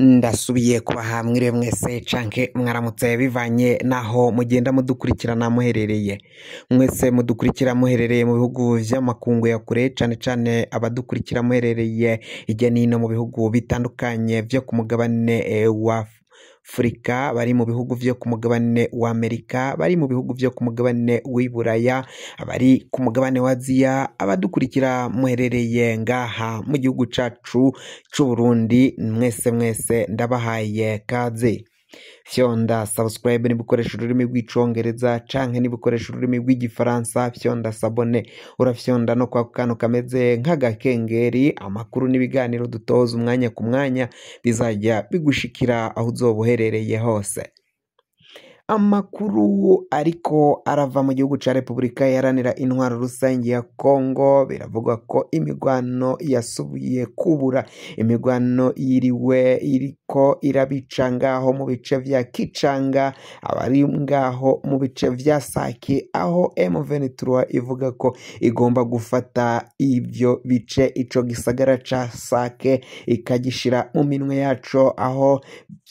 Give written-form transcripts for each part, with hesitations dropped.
Ndasubiye kubaha mwiriwe mwese canke mwaramutse bivanye naho mugenda mudukurikirana muherereye. Mwese mudukurikira muherereye mu bihugu vy'amakungu ya kure, cane cane abadukurikira muherereye hirya nino mu bihugu bitandukanye vyo ku mugabane wa Afrika, bari mu bihugu vyo ku mugabane wa Amerika, bari mu bihugu vyo ku mugabane w'Iburaya, abari ku mugabane wa Aziya, abadukurikira muherereye ngaha mu gihugu cacu c'u Burundi, mwese ndabahaye kaze. Fyonda subscribe nibukoresha ururimi rw'icongereza canke nibukoresha ururimi rw'igifaransa, fyonda sabone, urafyonda no kwa kantu kameze nk'agakengeri, amakuru n'ibiganiro dutoza umwanya ku mwanya bizajya bigushikira aho uzoba uherereye hose. Amakuru ariko arava mu gihugu ca Repubulika Iharanira Intwaro Rusange ya Kongo, biravugwa ko imigwano yasubiye kubura, imigwano yiriwe iriko irabica ngaho mu bice vya Kicanga, abari ngaho mu bice vya Sake, aho M23 ivuga ko igomba gufata ivyo bice, ico gisagara ca Sake ikagishira mu minwe yaco, aho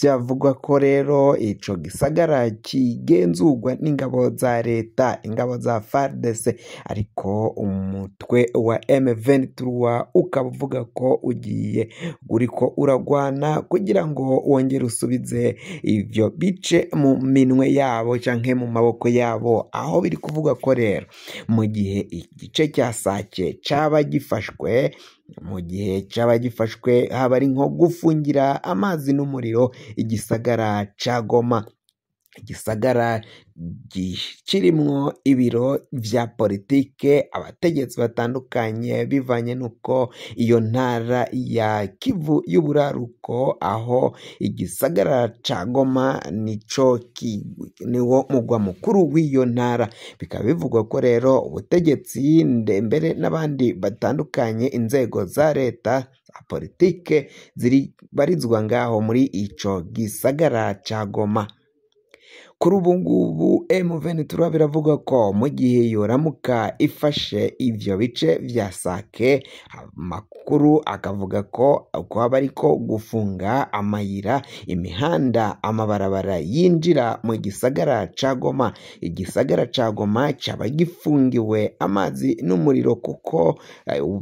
vyavugwa ko rero ico gisagara kigenzurwa n'ingabo za leta, ingabo za FARDC, ariko umutwe wa M23 ukaba uvuga ko ugiye uriko uragwana kugira ngo wongere usubize ivyo bice mu minwe yabo canke mu maboko yabo, aho biri kuvuga ko rero mu gihe igice cya Sake caba gifashwe, mu gihe cyaba gifashwe haba ari nko gufungira amazi n'umuriro igisagara ca Goma, igisagara kirimwo ibiro vya politike, abategetsi batandukanye, bivanye nuko iyo ntara ya Kivu y'uburaruko, aho igisagara ca Goma niwo mugwa mukuru w'iyo ntara. Bikaba bivugwa ko rero ubutegetsi mbere n'abandi batandukanye, inzego za leta za politike barizwa ngaho muri ico gisagara ca Goma. Kuri ubu ngubu M23 biravuga ko mu gihe yoramuka ifashe ivyo bice vya Sake, amakuru akavuga ko haba ariko gufunga amayira, imihanda, amabarabara yinjira mu gisagara ca Goma. Igisagara ca Goma caba gifungiwe amazi n'umuriro, kuko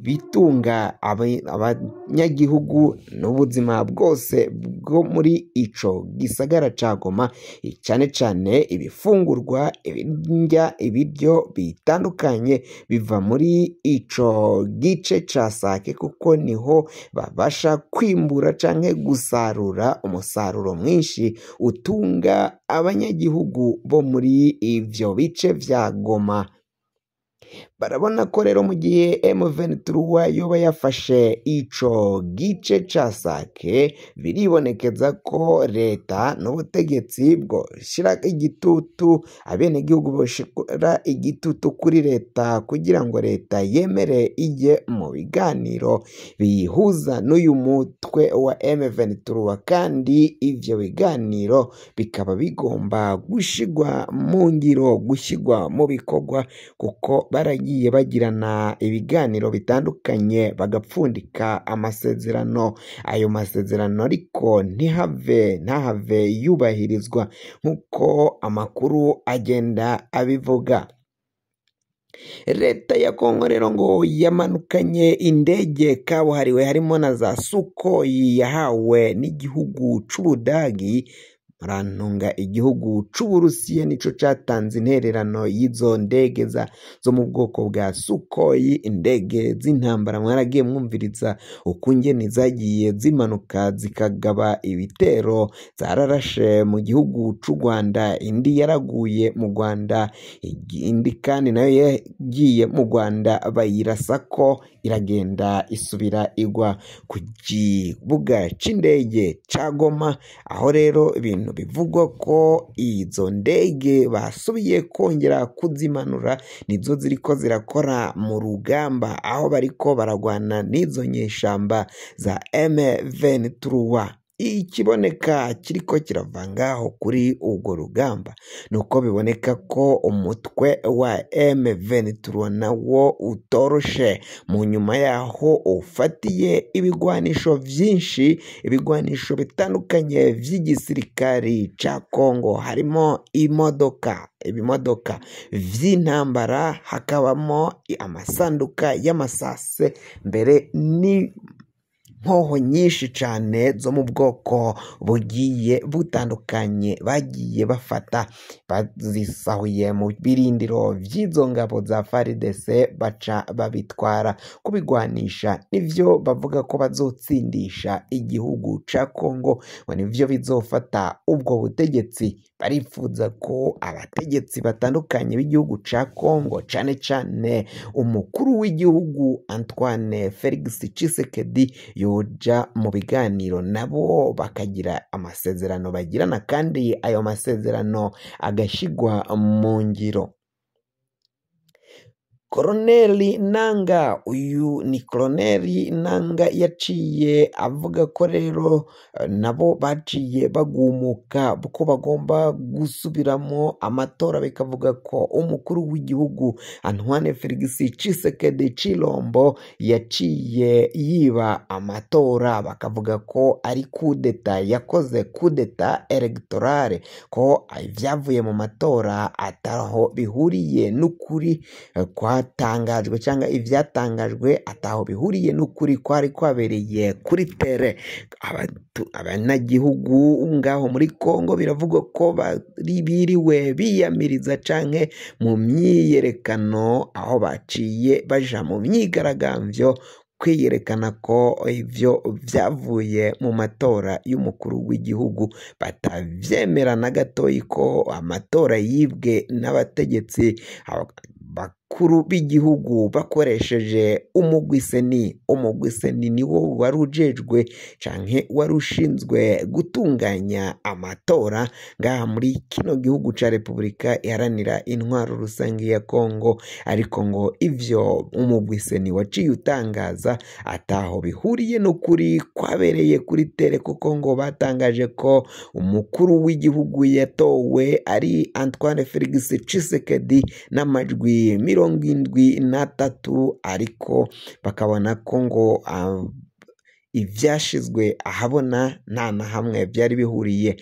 bitunga abanyagihugu n'ubuzima bwose bwo muri ico gisagara ca Goma, cane ibifungurwa, ibiryo bitandukanye biva muri ico gice ca Sake, kuko niho babasha kwimbura canke gusarura umusaruro mwinshi utunga abanyagihugu bo muri ivyo bice vya Goma. Barabona ko rero mu gihe M23 yoba yafashe ico gice ca Sake, biribonekeza ko leta n'ubutegetsi bwo shira igitutu, abenegihugu boshira igitutu kuri leta kugira ngo leta yemere ije mu biganiro biyihuza n'uyu mutwe wa M23, kandi ivyo biganiro bikaba bigomba gushigwa mu ngiro, gushigwa mu bikorwa, kuko baragiye bagirana ibiganiro bitandukanye bagapfundika amasezerano. Ayo masezerano ariko ntahave yubahirizwa nk'uko amakuru agenda abivuga. Leta ya Kongo rero ngo yamanukanye indege kabuhariwe harimo na za Sukhoi yahawe n'igihugu c'Ubudagi. Marantunga igihugu c'Uburusiya nico catanze intererano y'izo ndege zo mu bwoko bwa Sukhoi, indege z'intambara. Mwaragiye mwumviriza ukungene zagiye zimanuka zikagaba ibitero, zararashe mu gihugu c'u Rwanda, indi yaraguye mu Rwanda, indi kandi nayo yagiye mu Rwanda bayirasako, iragenda isubira igwa ku kibuga c'indege ca Goma, aho rero ibintu bivugwa ko izo ndege basubiye kongera kuzimanura, nizo ziriko zirakora mu rugamba, aho bariko baragwana n'izo nyeshamba za M23. ikiboneka kiriko kirava ngaho kuri urwo rugamba nuko biboneka ko umutwe wa M23 nawo utoroshe mu nyuma yaho ufatiye ibigwanisho vyinshi, ibigwanisho bitandukanye vy'igisirikari ca Kongo, harimo ibimodoka vy'intambara, hakabamo amasanduka y'amasase, mbere ni nkoho nyinshi cane zo mu bwoko bugiye butandukanye bagiye bafata bazisahuye mu birindiro vy'izo ngabo za FARDC, baca babitwara kubigwanisha. Nivyo bavuga ko bazotsindisha igihugu ca Kongo, nivyo bizofata ubwo butegetsi. Barifuza ko abategetsi batandukanye b'igihugu ca Kongo, cane cane umukuru w'igihugu Antoine Felix Tshisekedi, yoja mu biganiro nabo bakagira amasezerano bagirana, kandi ayo masezerano agashigwa mu ngiro. Koloneli Nanga, uyu ni Koloneli Nanga yaciye avuga ko rero nabo baciye bagumuka ko bagomba gusubiramo amatora, bikavuga ko umukuru w'igihugu Antoine Felix Tshisekedi Chilombo yaciye yiba amatora, bakavuga ko ari kudeta, yakoze kudeta electorale, ko ivyavuye mu matora ataho bihuriye n'ukuri kwatangajwe, cyangwa ivyatangajwe ataho bihuriye n'ukuri kwari kwabereye kuri tere. Abanyagihugu ngaho muri Kongo biravugwa ko biriwe biyamiriza canke mu myiyerekano, aho baciye baja mu myigaragambyo kwiyerekana ko ivyo vyavuye mu matora y'umukuru w'igihugu batavyemera na gatoyi, ko amatora yibwe n'abategetsi bakuru b'igihugu bakoresheje umugwiseni. Umugwiseni niwo wari ujejwe canke wari ushinzwe gutunganya amatora ngaha muri kino gihugu ca Repubulika Iharanira Intwaro Rusange ya Kongo, ariko ngo ivyo umugwiseni waciye utangaza ataho bihuriye n'ukuri kwabereye kuri tere, kuko ngo batangaje ko umukuru w'igihugu yatowe ari Antoine Felix Tshisekedi n'amajwi 73, ariko bakabona ko ngo ivyashizwe ahabona nta na hamwe byari bihuriye.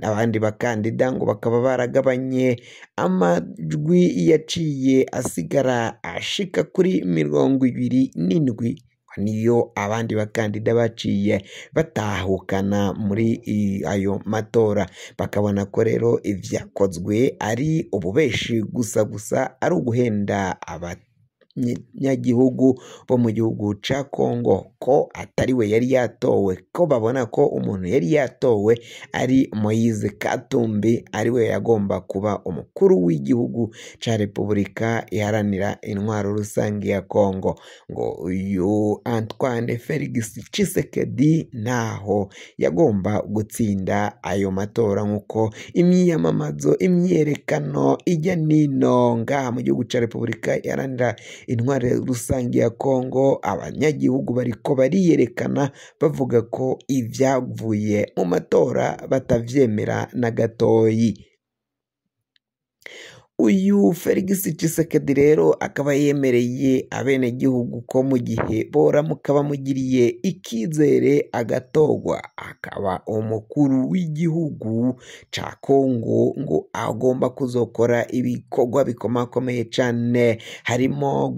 Abandi bakandida ngo bakaba baragabanye amajwi, yaciye asigara ashika kuri 27, niyo abandi bakandida baciye batahukana muri ayo matora. Bakabona ko rero ivyakozwe ari ububeshi gusa ari uguhenda abanyagihugu bo mu gihugu ca Kongo, ko atariwe yari yatowe, ko babona ko umuntu yari yatowe ari Moise Katumbi, ariwe yagomba kuba umukuru w'igihugu ca Repubulika Iharanira Intwaro Rusange ya Kongo. Ngo uyu Antoine Felix Tshisekedi ntaho yagomba gutsinda ayo matora, nk'uko imyiyerekano ijya nino ngaha mu gihugu ca Repubulika Iharanira Intwaro Rusange ya Kongo, abanyagihugu bariko bariyerekana bavuga ko ivyavuye mu matora batavyemera na gatoyi. Uyu Felix Tshisekedi rero akaba yemereye abenegihugu ko mu gihe boramuka bamugiriye ikizere agatogwa akaba umukuru w'igihugu ca Kongo, ngo agomba kuzokora ibikorwa bikomakomeye cane, harimo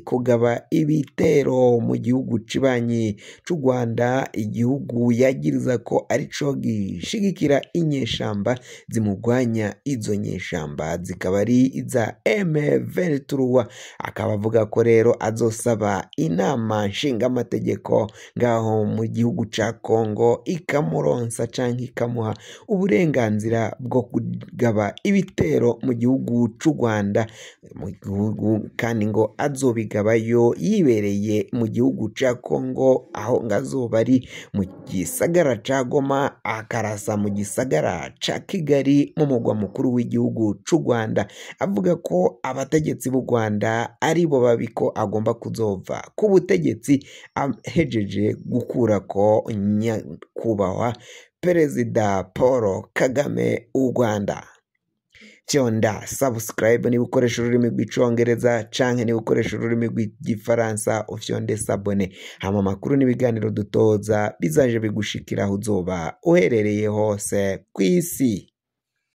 kugaba ibitero mu gihugu cibanyi c'u Rwanda, igihugu yagiriza ko arico gishigikira inyeshamba zimugwanya. Izo nyeshamba zikaba ari iza M23. Akaba avuga ko rero azosaba inama nshingaamategeko ngaho mu gihugu ca Kongo ikamuronsa canke ikamuha uburenganzira bwo kugaba ibitero mu gihugu c'u Rwanda, mu gihugu kandi ngo azobigabayo yibereye mu gihugu ca Kongo, aho ngazoba ari mu gisagara ca Goma, akarasa mu gisagara ca Kigali mu mugwa mukuru w'igihugu c'u Rwanda. avuga ko abategetsi b'u Rwanda aribo babiko agomba kuzova ku butegetsi ahejeje gukurako nyakubahwa Perezida Paul Kagame w'u Rwanda. Fyonda subscribe niba ukoresha ururimi rw'icongereza canke niba ukoresha ururimi rw'igifaransa ufyonde sabone, hama amakuru n'ibiganiro dutoza bizaje bigushikira aho uzoba uherereye hose kw'isi.